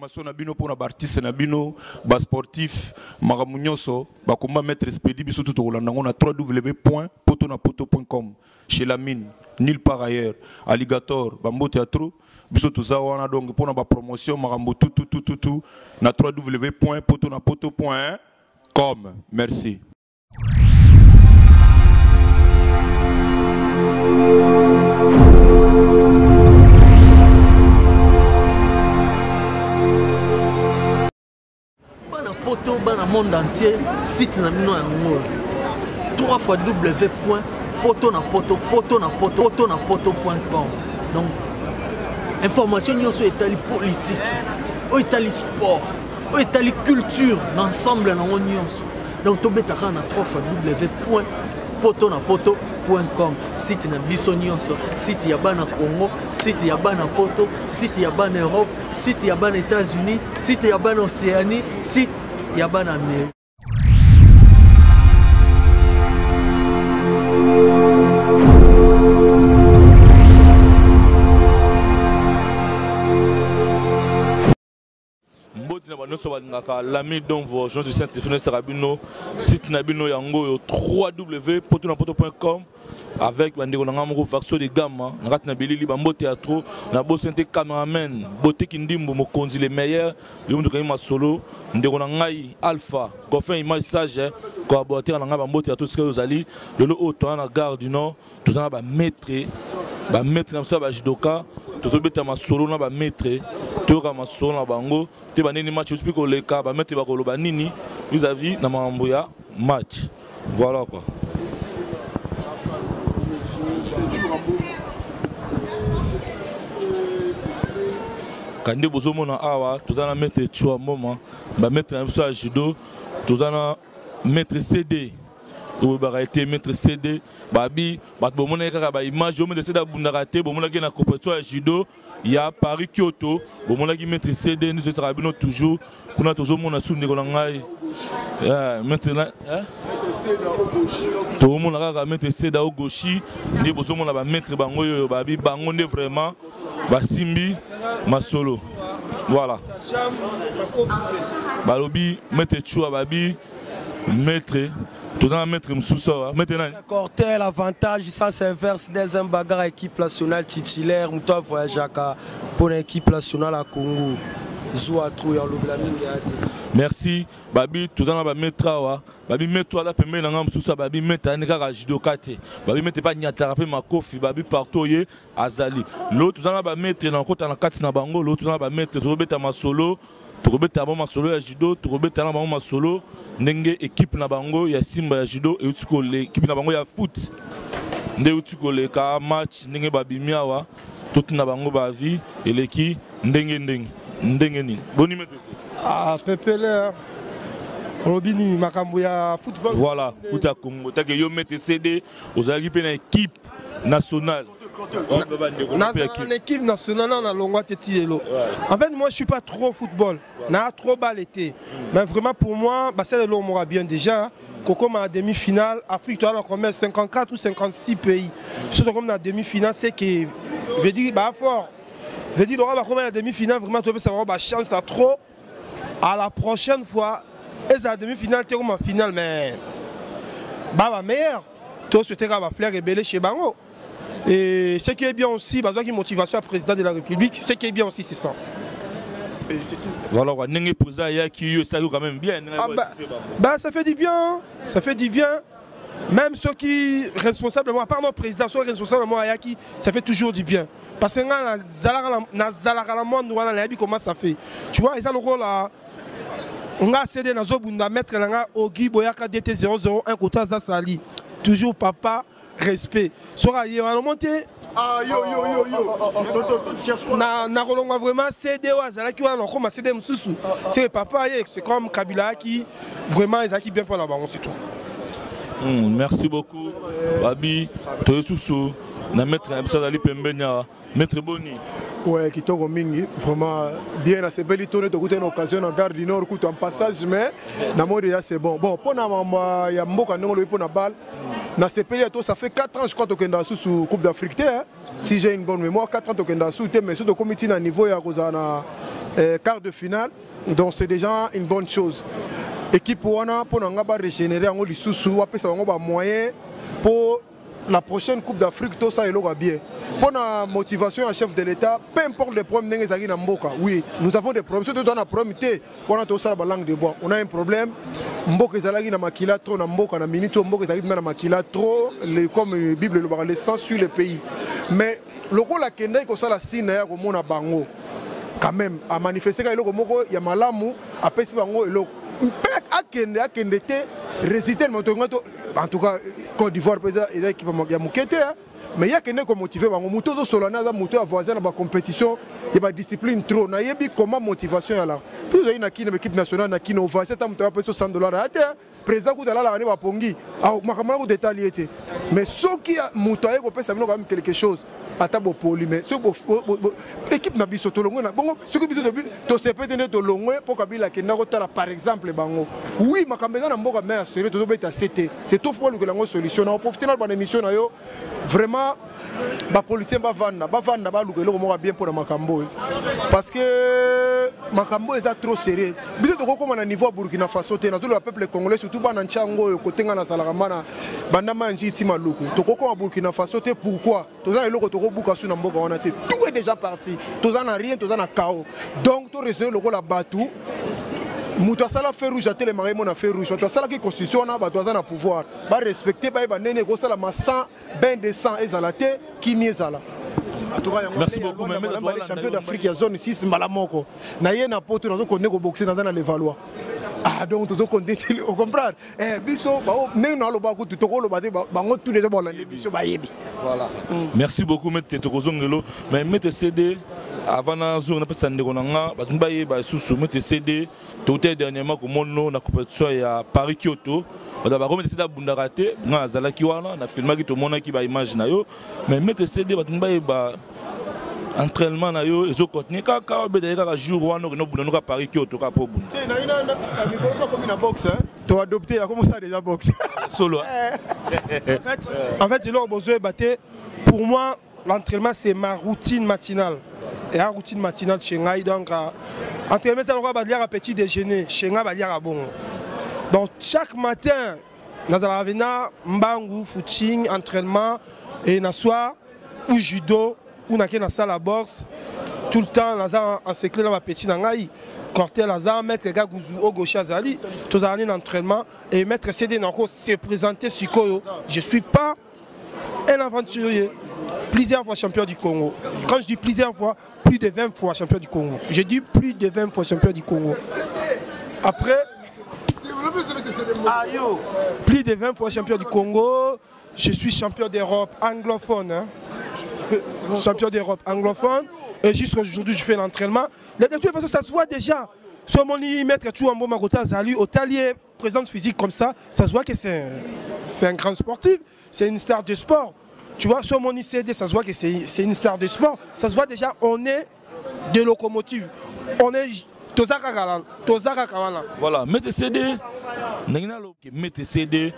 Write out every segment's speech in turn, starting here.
information na bino pour artiste na bino ba sportif makambo nyonso ba komba mettre expedi biso tout kolanda ngona www.potonapoto.com chez la mine nulle part ailleurs alligator bambo théâtre biso toza wana donc pour ba promotion makambo tout na www.potonapoto.com. Merci. Poto dans le monde entier, site na bino yango 3 fois www.potonapoto.com. Donc information nyonso etali politique, etali sport, etali culture, l'ensemble nango nyonso. Donc tobetaka na 3 fois www.potonapoto.com. Site na biso nyonso, site ya bana Congo, site ya bana Poto, site ya bana Europe, site ya bana États-Unis, site ya bana Océanie, site Yabana Amérique. L'ami dont vos gens du Saint-Tifune Sarabino, site Nabino Yango, www.potonapoto.com avec Bandegonangamou Faxo de Gamma, Natnabili, Bambo Théâtre, Nabo Santé Cameraman, Boté Kindimbo, Mokonzi les meilleurs, Yom Solo, Ndegonangai, Alpha, Goffin Image Sage, collaborateur en Bambo Théâtre, ce que vous allez, le haut, à la gare du Nord, tout ça va mettre dans ça, Jidoka, tout le temps, solo, na mettre, tout le solo, na bango, tu vas ni match, tu peux les cas, mettre bakolo nini, vis-à-vis, na mamboya, match. Voilà quoi. Quand nous sommes awa, tout ça mettre chua moment, mettre un peu à judo, tout ça mettre CD. Ou été mettre CD, babi, bomona ka image, on met CD bundaraté, bomona ki na compétition à judo, il y a Paris Kyoto, bomona ki mettre CD, nous travaillons toujours, on a toujours mon assoun de Golangai. Maintenant, tout le monde a mettre CD au gauchi, ni besoin de mettre bango babi, bango ne vraiment, basimbi, ma solo. Voilà. Balobi, mettre chua babi, mettre. Tout dans mettre Moussoussa maintenant. Cortel avantage ça s'inverse des bagarres équipe nationale titulaire muto voyager pour l'équipe nationale à Congo. Merci babi tout dans ba mettra babi mettra la pembe na Moussoussa babi mettra ne ka judo kate babi mettre pas nyatara pe makofi babi partout ye azali l'autre dans ba mettre na kota na kati na bango l'autre dans ba mettre to beta masolo to beta ba masolo ya judo to beta na ba masolo ndenge équipe na bango ya simba ya judo et utuko le équipe na bango ya foot ndenge utuko le ka match ndenge babimiawa tout na bango ba vie et l'équipe ndenge ni boni metese pepele Robini makambo ya football voilà foot à Congo take yo mettre CD aux équipes na équipe nationale. L'équipe nationale on a longwa tetilo. En fait moi je suis pas trop football, n'a trop bal été. Mais vraiment pour moi c'est le long m'aura bien déjà. Coco ma demi-finale, Afrique tu as encore 54 ou 56 pays. Surtout comme la demi-finale c'est que veut dire bah fort. Veut dire on va comme la demi-finale vraiment tu peux savoir bah chance t'as trop. À la prochaine fois et la demi-finale tu comme en finale mais bah meilleur. Toi souhaiter va faire rebeller chez Bango. Et ce qui est bien aussi, besoin de motivation à président de la République, ce qui est bien aussi, c'est ça. Voilà, on a président qui ça quand même bien. Ça fait du bien, ça fait du bien. Même ceux qui responsablement, pardon, président, ceux responsablement à Yaki, ça fait toujours du bien. Parce que comment ça fait. Tu vois, ils ont le rôle là. On a cédé dans le mettre Ogi Boyaka DT 001 côté Zassali. Toujours papa. Respect. Sora y a monté. Ah yo. Na kolonga vraiment CD wazala qui wana koma CD mususu. C'est papa c'est comme Kabila qui vraiment ils acquis bien pour la banque c'est tout. Merci beaucoup. Babi, toi susu na mettre un peu pembenya, mettre boni. Ouais, Kitoko mingi vraiment bien à ces belles tournées de goûter une occasion en gare du Nord coûte un passage mais na mode c'est bon. Bon, pour na mamba ya mboka ndongolo pour na balle. Na CPL, ça fait 4 ans je crois que tu es sous Coupe d'Afrique. Si j'ai une bonne mémoire, 4 ans que tu es sous mais sur le comité à niveau, il y a quart de finale. Donc c'est déjà une bonne chose. Équipe wana pour nga régénérer en lisusu après ça on va moyen pour la prochaine Coupe d'Afrique tout ça est bien. Pour la motivation à chef de l'État, peu importe les problèmes n'engagés na mboka. Oui, nous avons des problèmes. Surtout dans la promitée, on a tout ça la langue de bois. On a un problème. Mboka ezalaki na makila trop na mboka na minute mboka ezalaki na makila trop comme Bible le parle sans sur le pays. Mais le ko la kende ko sala signe ya ko mona bango. Quand même à manifester ka eloko moko ya malamu apesi bango eloko akende te résultat en tout cas Côte d'Ivoire peut-être équipe ya mukete mais il y a qui est motivé bango muto zo solana za muto avoisin na ba compétition et ba discipline trop na yebi comment motivation ya là puis il y a une équipe nationale na kino va c'est muto pa $100 ate président ko dala la ba pongi makamala ko détailler te mais ce qui muto aye ko pesa bino quand même quelque chose atabo poli mais ce équipe na biso to longo na bongo ce que biso to sepete to longo pour kabila ke na ko tala par exemple bango oui makambeza na mboka mais sérieux to beta CT c'est tout fois que la solution na profiter na bonne émission na yo vraiment ba politicien ba vanda ba lukelo mo bien pour makambo parce que makambo est trop sérieux biso to ko na niveau Burkina Faso te na tout le peuple congolais surtout ba na nchango côté ngana salagamana banda manji tima luku to ko Burkina Faso te pourquoi to za eloko to ko buka su na mboka wana te tout est déjà parti to za na rien to za na chaos donc to résoudre le la batu mutu asala feu rouge atele marai mona feu rouge bato asala ki constitution na bato aza na pouvoir ba respecter ba nene ko sala ma sang bain de sang ezala te kimi ezala. Merci beaucoup même les champions d'Afrique ya zone 6 mbala moko na ye na poto nazo konne ko boxer na na levalwa. Ah donc tout continue au comprendre biso ba nene na loba ko to ko loba te bango tous les ba la biso ba yebi. Voilà. Merci beaucoup maître Tokozongelo mais maître CD avant na jour na pesa ndeko nanga batumba ye ba susu maître CD tout dernièrement ko monno na compétition ya Paris Kyoto ba ba remettre CD bundaka te nga azalaki wana na filmaki to monaki ba image na yo mais maître CD batumba ye ba entraînement na yo ezo continuer kaka obeda kaka jour wana no bunda no Paris Kyoto ka po bunda na ina na comme une boxe tu as adopté a commencé déjà boxe solo en fait il a besoin battre pour moi l'entraînement c'est ma routine matinale et la routine matinale chez Ngai donc entraînement ça va dire à petit déjeuner chez Ngai va dire à bon donc chaque matin nazala vena mbangu footing entraînement et na soir ou judo ou na na salle à boxe tout le temps nazala en secret dans ma petit Ngai Cortel Lazare, mettre les gars au gauche Azali, tous années d'entraînement et mettre CD Nako se présenter sur Koyo. Je ne suis pas un aventurier. Plusieurs fois champion du Congo. Quand je dis plusieurs fois, plus de 20 fois champion du Congo. Je dis plus de 20 fois champion du Congo. Après, plus de 20 fois champion du Congo. Je suis champion d'Europe anglophone. Hein. Champion d'Europe anglophone. Et jusqu'aujourd'hui, je fais l'entraînement. De toute façon, ça se voit déjà. Sur mon maître, tout en bon marota, au talier, présence physique comme ça se voit que c'est un grand sportif. C'est une star de sport. Tu vois, sur mon ICD, ça se voit que c'est une star de sport. Ça se voit déjà, on est des locomotives. On est Tozaka Kawana. Voilà, mettez CD. Mettez CD.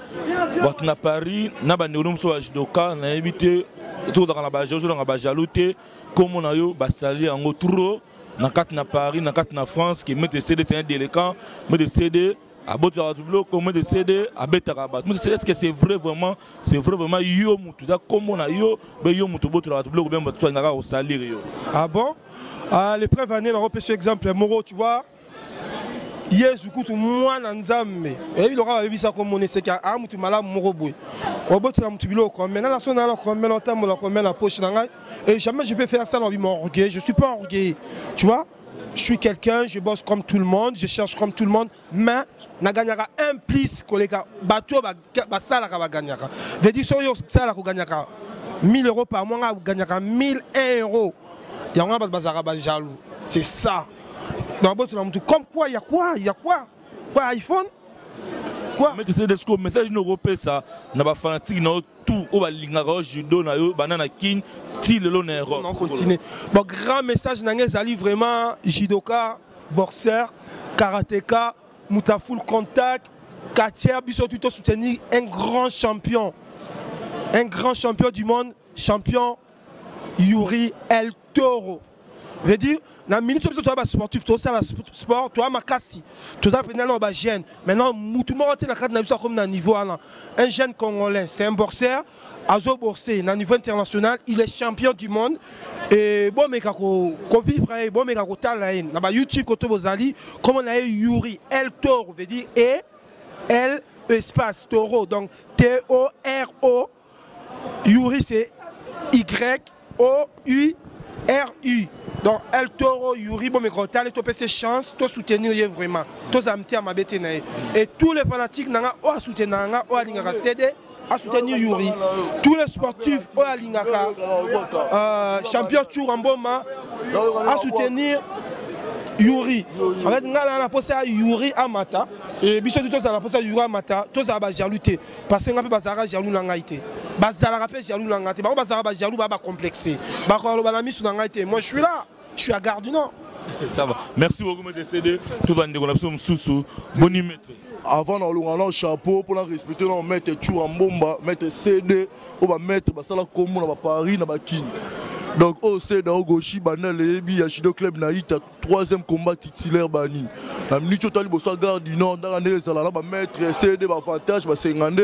À Paris, na ba neurom so ajidoka na éviter tout dans la bajo dans la bajalouté comme on a eu basali en autour na quatre na Paris na quatre na France qui mettez CD c'est un déléquent mettez CD à Botoratublo comme mettez CD à Betarabat. Mais est-ce que c'est vrai vraiment yo mutu da comme on a yo mutu Botoratublo bien bato ngaka au salir yo. Ah bon? L'épreuve année on repère ce exemple Moro tu vois. Yes, tout moi Nanzame. Et il aura vu ça comme on est qu'à Amutu Malam Moroboui. Au bout de la Mutubilo, comme maintenant, comme longtemps, comme la poche et jamais je peux faire ça dans mon orgueil. Je ne suis pas orgueilleux. Tu vois, je suis quelqu'un, je bosse comme tout le monde, je cherche comme tout le monde, mais na gagnera un plus que les gars. Bateau, ça la gagnera. Je dis ça la gagnera. 1000 € par mois, gagnera 1001 €. Il y a un bazar jaloux. C'est ça. Comme quoi, il y a quoi Quoi, iPhone? Quoi? Mais c'est des messages européens, ça. N'a pas fanatique, n'a tout. On va l'ingara, judo, na yo, banana king, til le nero. On continue. Bon, grand message, n'engage ali vraiment judoka, boxeur, karatéka, moutafoul contact, Katia, biso tout soutenir un grand champion du monde, champion Yuri El Toro. veut dire na minute tu as sportif tu as sport tu as makasi tu as maintenant ba jeune maintenant mutu mo te na cadre na biso comme na niveau là un jeune congolais c'est un boxeur azo boxer na niveau international il est champion du monde et bon mais ko vivre bon mais ko tala na ba YouTube ko to bozali comme on a Yuri El Toro veut dire et L espace Toro donc T-O-R-O Yuri c'est Y-O-U-R-U donc El Toro Yuri bon mais quand tu as les chances de soutenir vraiment tous amitiés à ma bête et tous les fanatiques n'ont pas soutenir ou à l'ingaka CD à soutenir Yuri tous les sportifs ou à l'ingaka champion Churamboma à soutenir Yuri en fait on a posé Yuri Amata et biso tout ça on a posé Yuri Amata tous à jalouté parce que on a bazara jaloux nangaité bazara rappel jaloux nangaité ba bazara jaloux ba complexé ba ko lo banami sou nangaité moi je suis là je suis à Gare du Nord. Ça va merci beaucoup de décéder tout va ndeko na biso mususu boni maître avant dans le chapeau pour la respecter on mettre Churambomba mettre CD on va mettre basala comme na Paris na Bakini. Donc au CD au Goshi Banal et Ebi Yachido Club Naïta 3e combat titulaire bani. La minute totale bossa Gare du Nord dans l'année ça là ba mettre CD ba avantage ba 50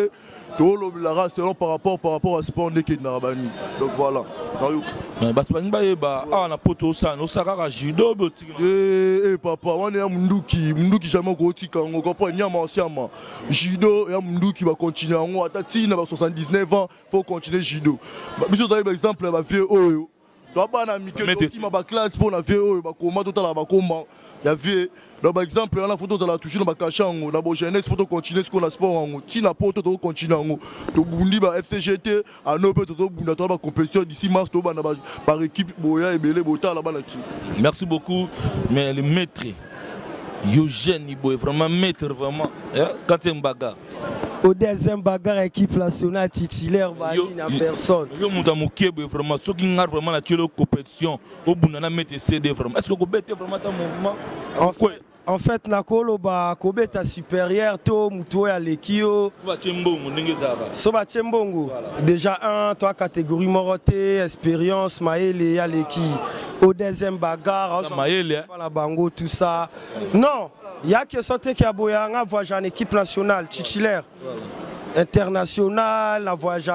to lo la race par rapport à sport de na bani. Donc voilà. Batu bangi ba na poto ça no saka judo botika. Papa on est munduki jamais ko tika ngo comprend nyama osiama. Judo ya munduki va continuer ngo atati na 79 ans faut continuer judo. Biso par exemple ba vieux oyo to ba na mike to ma ba classe pour na vieux oyo ba combat total ba combat ya vieux. Donc par exemple on a photo de la toujours dans bakachango na bo jeunesse photo continuer ce qu'on a sport ngo tina poto to continuer ngo to bundi ba FCGT à no peut to bunda to ba compétition d'ici mars to ba na par équipe boya ebele bota là ba la ki. Merci beaucoup mais le maître Eugène Ibo est vraiment maître vraiment quand c'est un bagarre au deuxième bagarre équipe nationale titulaire il n'y a personne yo muta mukebe vraiment ceux qui ngar vraiment la tuer compétition au bunana mettre CD vraiment est-ce que vous bête vraiment ton mouvement en fait nakolo ba kobeta supérieur to muto ya lekio ba chembongo ndenge zaka so ba chembongo déjà un toi catégorie moroté expérience maele ya leki au deuxième bagarre maele la bango tout ça non il y a que sorte qui a boyanga voyage en équipe nationale titulaire international la voyage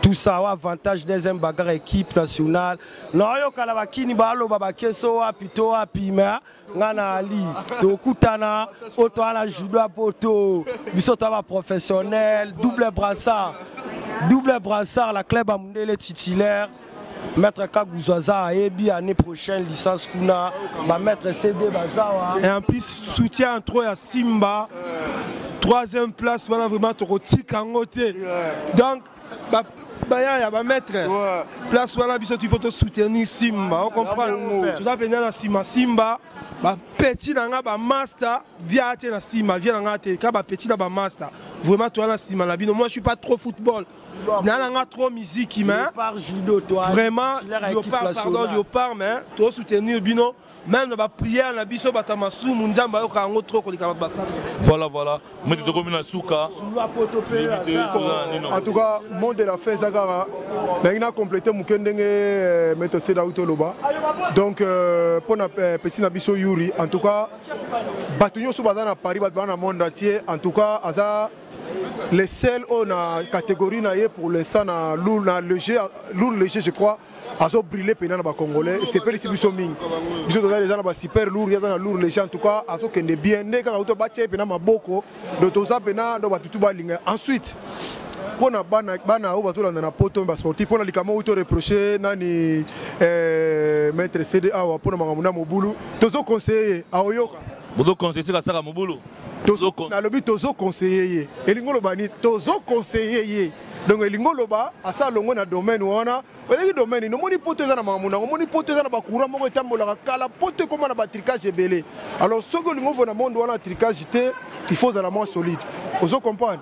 tout ça avantage deuxième bagarre équipe nationale non yo kala bakini balo baba keso apito apima ngana ali to kutana auto ala judo poto biso ta professionnel double brassard la club a mondele titulaire Maître Kagouzaza et bien année prochaine licence kuna va mettre CD Bazawa et en plus soutien trop à Simba 3e place voilà vraiment trop tikangoté donc Baya va mettre place voilà biso tu faut te soutenir Simba on comprend tu vas venir na Simba ba petit nanga ba master via te na Simba via nanga te ka ba petit na ba master vraiment toi na Simba la bino moi je suis pas trop football nanga trop musique mais vraiment Léopard mais toi soutenir bino même na ba prière na biso batamasu munzamba yo ka ngo trop ko likaba basala voilà mais de comme na souka en tout cas monde de la fête Zagara mais il a complété mukendenge mettre seda utoloba donc pour na petit na biso Yuri en tout cas batunyo sou bazana Paris bazana monde entier en tout cas aza les seuls on a catégorie na pour l'instant na lourd léger je crois azo briller pendant na congolais c'est pas ici biso ming biso to déjà na super lourd ya na lourd léger en tout cas azo kende bien ne ka auto ba che pendant maboko do to za pendant do batutu ba linga ensuite pour na bana o batola na poto ba sportif pour na likama auto reprocher nani maître CDA pour na mangamuna mobulu tozo conseiller aoyoka bodo conseiller ka saka mobulu na lobi tozo conseiller elingolo bani tozo conseiller donc elingolo ba asa longo na domaine wana oyeki domaine no moni poto za na mamuna moni poto za na bakura moko etambola kala poto comme na batricage belé alors ce que lingo vo na monde wana tricage te il faut za la moins solide ozo comprendre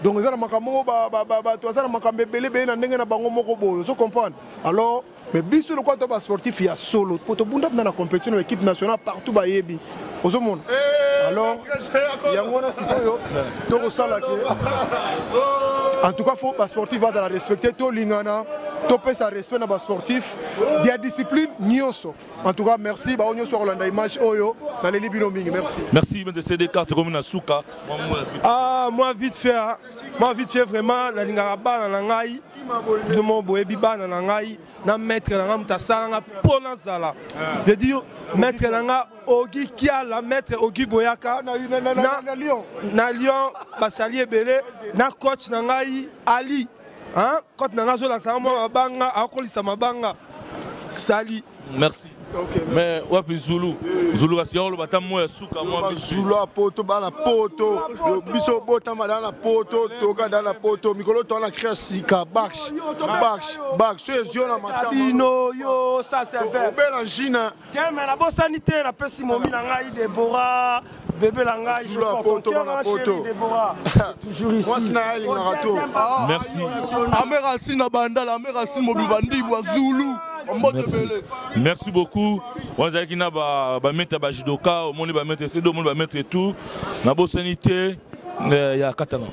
donc za na makambo ba to za na makambe belé be na ndenge na bango moko boyo ozo comprendre alors mais biso le quoi to ba sportif ya solo poto bunda na compétition équipe nationale partout ba yebi ozo monde alors yangona sikoyo to ko sala ke en tout cas faut pas sportif va dans la respecter to lingana topé sa respect na ba sportif dia discipline nyonso. En tout cas merci ba nyonso Rolanda image oyo na les libino mingi merci. Merci de ces cartes comme na souka. Moi vite fait vraiment na lingara bana na ngai de mon boye bibana na ngai na maître na ngam tasala nga pona zala. Je dis maître na nga Ogi Kiala maître Ogi Boyaka na Lyon basali ebele na coach na ngai Ali hein coach na nga zo la sama mabanga akolisa mabanga sali. Merci. Okay, mais wapi Zulu kasi yolo batamu ya suka moi Zulu poto bana poto biso bota madana poto toka dana poto mikolo to na créa sika bax so ezio na matama yo ça c'est vrai bela njina tiens mais la bonne sanité na pesi momi na ngai Deborah bébé la ngai Zulu poto bana poto toujours ici moi sina ali na rato merci amera sina bandala amera sina mobi bandi wa Zulu. Merci beaucoup. On a dit ba mettre ba judoka, on va mettre ces deux, on va mettre tout. Na bonne sanité, il y a katana.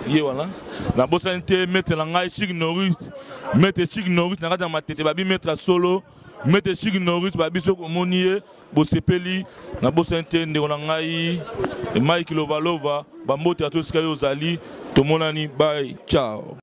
Voilà. Na bonne sanité, mettre la ngai Chig Norris, mettre Chig Norris na kata matete ba bi mettre solo, mettre Chig Norris ba biso ko monier, bo sepeli na bonne sanité ndeko na ngai Mike Lovalova, ba mbote a tous kayo zali, to monani bye, ciao.